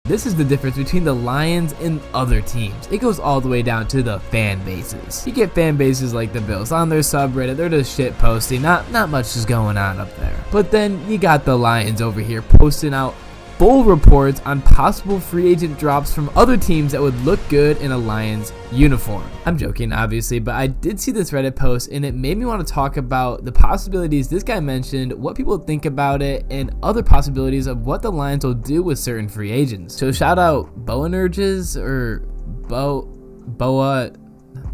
This is the difference between the Lions and other teams. It goes all the way down to the fan bases. You get fan bases like the Bills on their subreddit, they're just shit posting, not much is going on up there. But then you got the Lions over here posting out full reports on possible free agent drops from other teams that would look good in a Lions uniform. I'm joking, obviously, but I did see this Reddit post and it made me want to talk about the possibilities this guy mentioned, what people think about it, and other possibilities of what the Lions will do with certain free agents. So shout out Bowen Urges or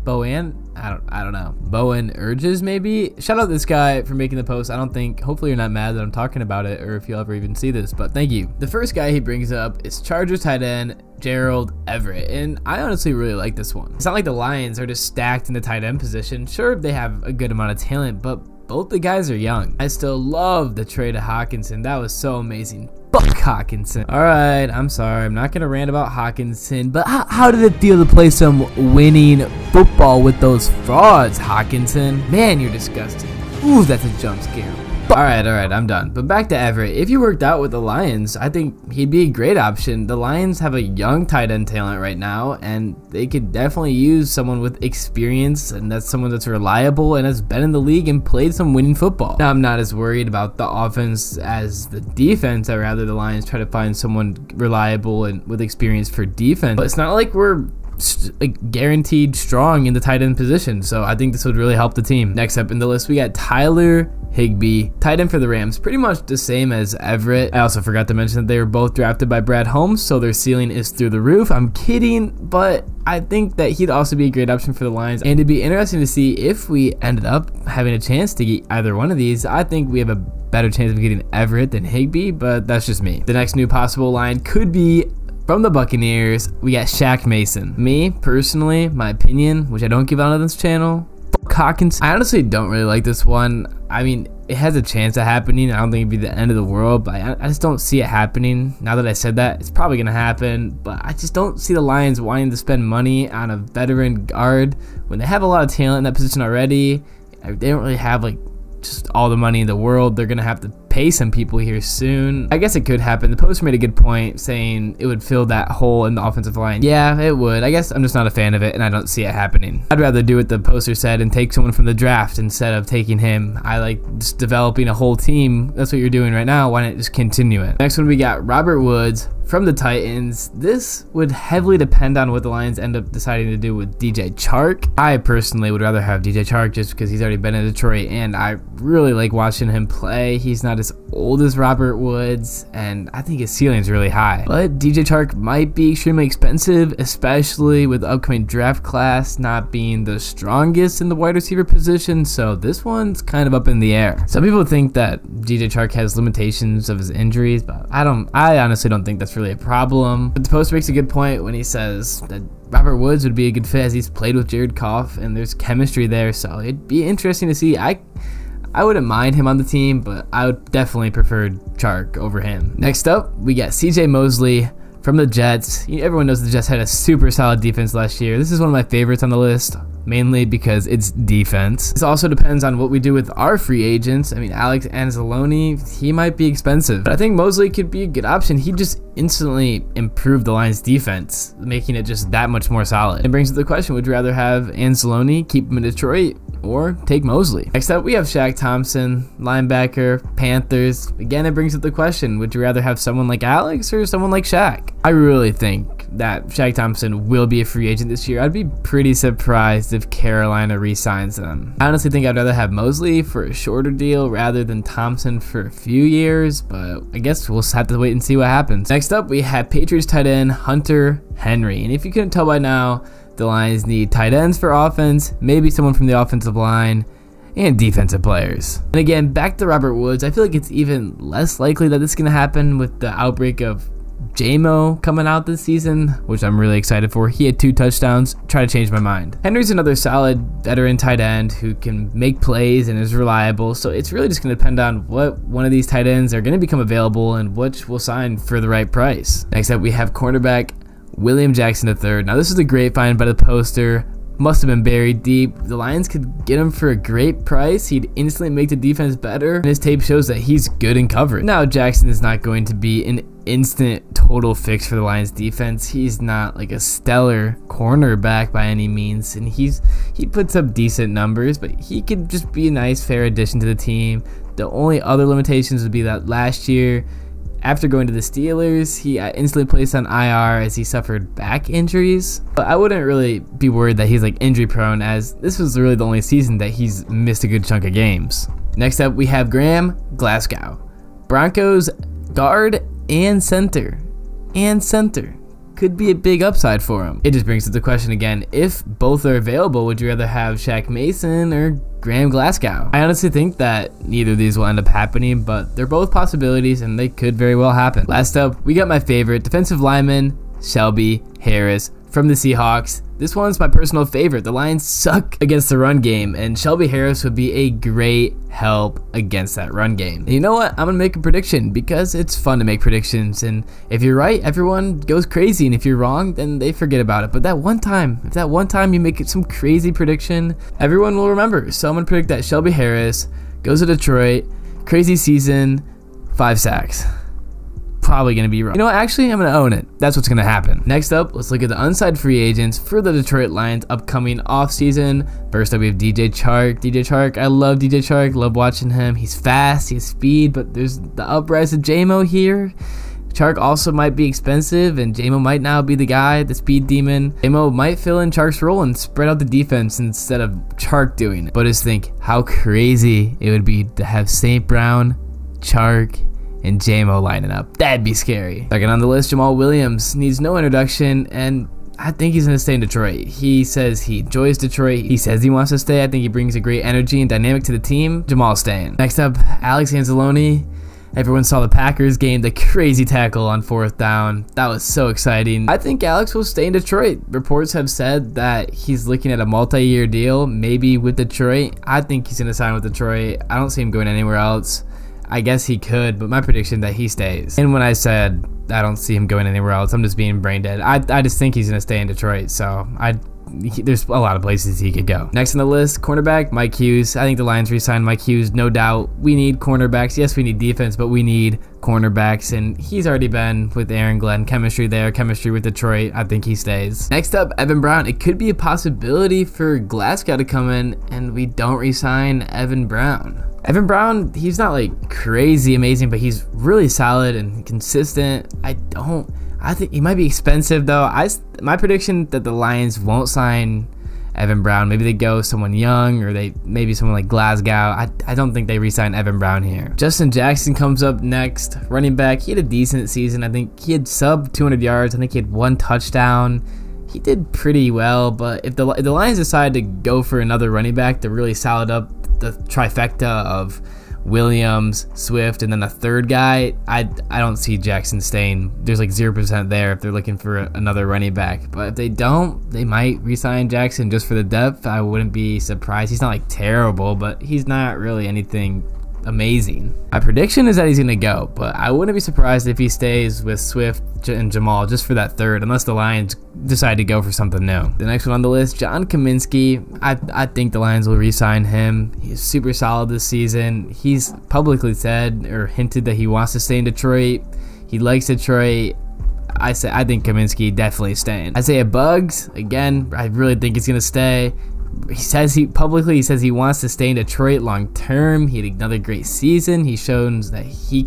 Bowen, I don't know. Bowen Urges, maybe? Shout out this guy for making the post. Hopefully you're not mad that I'm talking about it or if you'll ever even see this, but thank you. The first guy he brings up is Chargers tight end Gerald Everett, and I honestly really like this one. It's not like the Lions are just stacked in the tight end position. Sure, they have a good amount of talent, but both the guys are young. I still love the trade of Hawkinson. That was so amazing. Fuck Hawkinson. Alright, I'm sorry. I'm not going to rant about Hawkinson, but how did it feel to play some winning football with those frauds, Hawkinson? Man, you're disgusting. Ooh, that's a jump scare. Alright, I'm done. But back to Everett. If you worked out with the Lions, I think he'd be a great option. The Lions have a young tight end talent right now, and they could definitely use someone with experience, and that's someone that's reliable and has been in the league and played some winning football. Now, I'm not as worried about the offense as the defense. I'd rather the Lions try to find someone reliable and with experience for defense. But it's not like we're guaranteed strong in the tight end position, so I think this would really help the team. Next up in the list, we got Tyler Higbee, tight end for the Rams, pretty much the same as Everett. I also forgot to mention that they were both drafted by Brad Holmes, so their ceiling is through the roof. I'm kidding, but I think that he'd also be a great option for the Lions, and it'd be interesting to see if we ended up having a chance to get either one of these. I think we have a better chance of getting Everett than Higbee, but that's just me. The next new possible line could be from the Buccaneers. We got Shaq Mason. Me, personally, my opinion, which I don't give out on this channel, fuck Hawkins. I honestly don't really like this one. I mean, it has a chance of happening. I don't think it'd be the end of the world, but I just don't see it happening. Now that I said that, it's probably going to happen, but I just don't see the Lions wanting to spend money on a veteran guard when they have a lot of talent in that position already. They don't really have just all the money in the world. They're going to have to pay some people here soon. I guess it could happen. The poster made a good point saying it would fill that hole in the offensive line. Yeah, it would. I guess I'm just not a fan of it, and I don't see it happening. I'd rather do what the poster said and take someone from the draft instead of taking him. I like just developing a whole team. That's what you're doing right now. Why not just continue it? Next one, we got Robert Woods from the Titans. This would heavily depend on what the Lions end up deciding to do with DJ Chark. I personally would rather have DJ Chark just because he's already been in Detroit, and I really like watching him play. He's not as old as Robert Woods, and I think his ceiling is really high. But DJ Chark might be extremely expensive, especially with the upcoming draft class not being the strongest in the wide receiver position, so this one's kind of up in the air. Some people think that DJ Chark has limitations of his injuries, but I honestly don't think that's really a problem. But the post makes a good point when he says that Robert Woods would be a good fit as he's played with Jared Goff and there's chemistry there, so it'd be interesting to see. I wouldn't mind him on the team, but I would definitely prefer Chark over him. Next up, we got CJ Mosley from the Jets. Everyone knows the Jets had a super solid defense last year. This is one of my favorites on the list, mainly because it's defense. This also depends on what we do with our free agents. I mean, Alex Anzalone, he might be expensive, but I think Mosley could be a good option. He just instantly improved the Lions defense, making it just that much more solid. It brings up the question, would you rather have Anzalone, keep him in Detroit, or take Mosley? Next up, we have Shaq Thompson, linebacker, Panthers. Again, it brings up the question, would you rather have someone like Alex or someone like Shaq? I really think that Shaq Thompson will be a free agent this year. I'd be pretty surprised if Carolina re-signs him. I honestly think I'd rather have Mosley for a shorter deal rather than Thompson for a few years, but I guess we'll have to wait and see what happens. Next up, we have Patriots tight end Hunter Henry. And if you couldn't tell by now, the Lions need tight ends for offense, maybe someone from the offensive line, and defensive players. And again, back to Robert Woods, I feel like it's even less likely that this is going to happen with the outbreak of J-Mo coming out this season, which I'm really excited for. He had 2 touchdowns. Try to change my mind. Henry's another solid veteran tight end who can make plays and is reliable, so it's really just going to depend on what one of these tight ends are going to become available and which will sign for the right price. Next up, we have cornerback William Jackson III. Now, this is a great find by the poster, must have been buried deep. The Lions could get him for a great price. He'd instantly make the defense better, and his tape shows that he's good in coverage. Now, Jackson is not going to be an instant total fix for the Lions defense. He's not like a stellar cornerback by any means, and he puts up decent numbers, but he could just be a nice fair addition to the team. The only other limitations would be that last year, after going to the Steelers, he instantly placed on IR as he suffered back injuries. But I wouldn't really be worried that he's like injury prone, as this was really the only season that he's missed a good chunk of games. Next up, we have Graham Glasgow, Broncos guard and center. Could be a big upside for him. It just brings up the question again, if both are available, would you rather have Shaq Mason or Graham Glasgow? I honestly think that neither of these will end up happening, but they're both possibilities and they could very well happen. Last up, we got my favorite defensive lineman, Shelby Harris from the Seahawks. This one's my personal favorite. The Lions suck against the run game, and Shelby Harris would be a great help against that run game. And you know what? I'm gonna make a prediction because it's fun to make predictions, and if you're right, everyone goes crazy, and if you're wrong, then they forget about it. But that one time, if that one time you make some crazy prediction, everyone will remember. So I'm gonna predict that Shelby Harris goes to Detroit, crazy season, 5 sacks. Probably gonna be wrong. You know what? Actually, I'm gonna own it. That's what's gonna happen. Next up, let's look at the unsigned free agents for the Detroit Lions upcoming offseason. First up, we have DJ Chark. DJ Chark, I love DJ Chark. Love watching him. He's fast, he has speed, but there's the uprise of JMO here. Chark also might be expensive, and JMO might now be the guy, the speed demon. JMO might fill in Chark's role and spread out the defense instead of Chark doing it. But just think how crazy it would be to have St. Brown, Chark, and JMO lining up. That'd be scary. Second on the list, Jamaal Williams needs no introduction, and I think he's going to stay in Detroit. He says he enjoys Detroit. He says he wants to stay. I think he brings a great energy and dynamic to the team. Jamal's staying. Next up, Alex Anzalone. Everyone saw the Packers game, the crazy tackle on 4th down. That was so exciting. I think Alex will stay in Detroit. Reports have said that he's looking at a multi-year deal, maybe with Detroit. I think he's going to sign with Detroit. I don't see him going anywhere else. I guess he could, but my prediction that he stays. And when I said I don't see him going anywhere else, I'm just being brain dead. I just think he's going to stay in Detroit, so there's a lot of places he could go. Next on the list, cornerback, Mike Hughes. I think the Lions re-signed Mike Hughes, no doubt. We need cornerbacks. Yes, we need defense, but we need cornerbacks, and he's already been with Aaron Glenn. Chemistry there, chemistry with Detroit. I think he stays. Next up, Evan Brown. It could be a possibility for Glasgow to come in, and we don't re-sign Evan Brown. Evan Brown, he's not like crazy amazing, but he's really solid and consistent. I think he might be expensive though. My prediction that the Lions won't sign Evan Brown. Maybe they go someone young, or maybe someone like Glasgow. I don't think they re-sign Evan Brown here. Justin Jackson comes up next. Running back, he had a decent season. I think he had sub 200 yards. I think he had 1 touchdown. He did pretty well, but if the Lions decide to go for another running back to really solid up the trifecta of Williams, Swift, and then a third guy, I don't see Jackson staying. There's like 0% there if they're looking for another running back. But if they don't, they might re-sign Jackson just for the depth. I wouldn't be surprised. He's not like terrible, but he's not really anything amazing. My prediction is that he's gonna go, but I wouldn't be surprised if he stays with Swift and Jamaal just for that third, unless the Lions decide to go for something new. The next one on the list, John Kaminsky. I think the Lions will re-sign him. He's super solid this season. He's publicly said or hinted that he wants to stay in Detroit. He likes Detroit. I think Kaminsky definitely staying. Isaiah Buggs, again, I really think he's gonna stay. He says he wants to stay in Detroit long term. He had another great season. He shows that he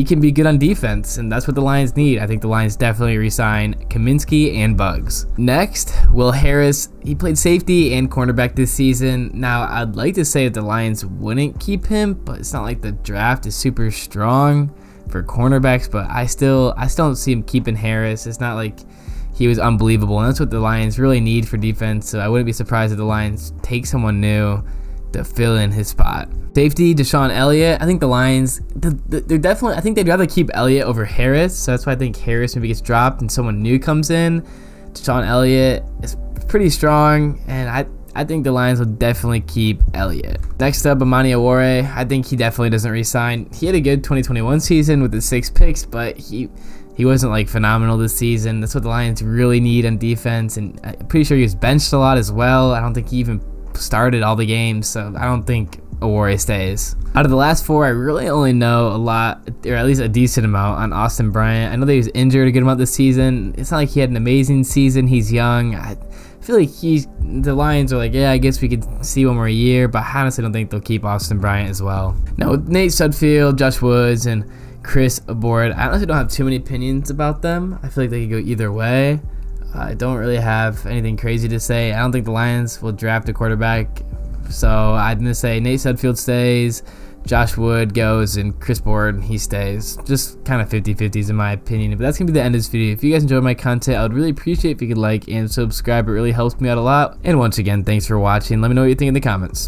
can be good on defense, and that's what the Lions need. I think the Lions definitely re-sign Kaminsky and Buggs. Next, Will Harris. He played safety and cornerback this season. Now, I'd like to say that the Lions wouldn't keep him, but it's not like the draft is super strong for cornerbacks, but I still don't see him keeping Harris. It's not like he was unbelievable, and that's what the Lions really need for defense, so I wouldn't be surprised if the Lions take someone new to fill in his spot. Safety, Deshaun Elliott. I think the Lions, they're definitely, I think they'd rather keep Elliott over Harris, so that's why I think Harris maybe gets dropped and someone new comes in. Deshaun Elliott is pretty strong, and I think the Lions will definitely keep Elliott. Next up, Amani Awore. I think he definitely doesn't re-sign. He had a good 2021 season with his 6 picks, but He wasn't like phenomenal this season. That's what the Lions really need on defense, and I'm pretty sure he was benched a lot as well. I don't think he even started all the games, so I don't think Oruwariye stays. Out of the last 4, I really only know a lot, or at least a decent amount, on Austin Bryant. I know that he was injured a good amount this season. It's not like he had an amazing season. He's young. I feel like the Lions are like, yeah, I guess we could see one more year, but I honestly don't think they'll keep Austin Bryant as well. Now, with Nate Sudfeld, Josh Woods, and Chris aboard, I honestly don't have too many opinions about them. I feel like they could go either way. I don't really have anything crazy to say. I don't think the Lions will draft a quarterback, so I'm going to say Nate Sudfeld stays, Josh Wood goes, and Chris Board, he stays. Just kind of 50-50s in my opinion. But that's going to be the end of this video. If you guys enjoyed my content, I would really appreciate if you could like and subscribe. It really helps me out a lot. And once again, thanks for watching. Let me know what you think in the comments.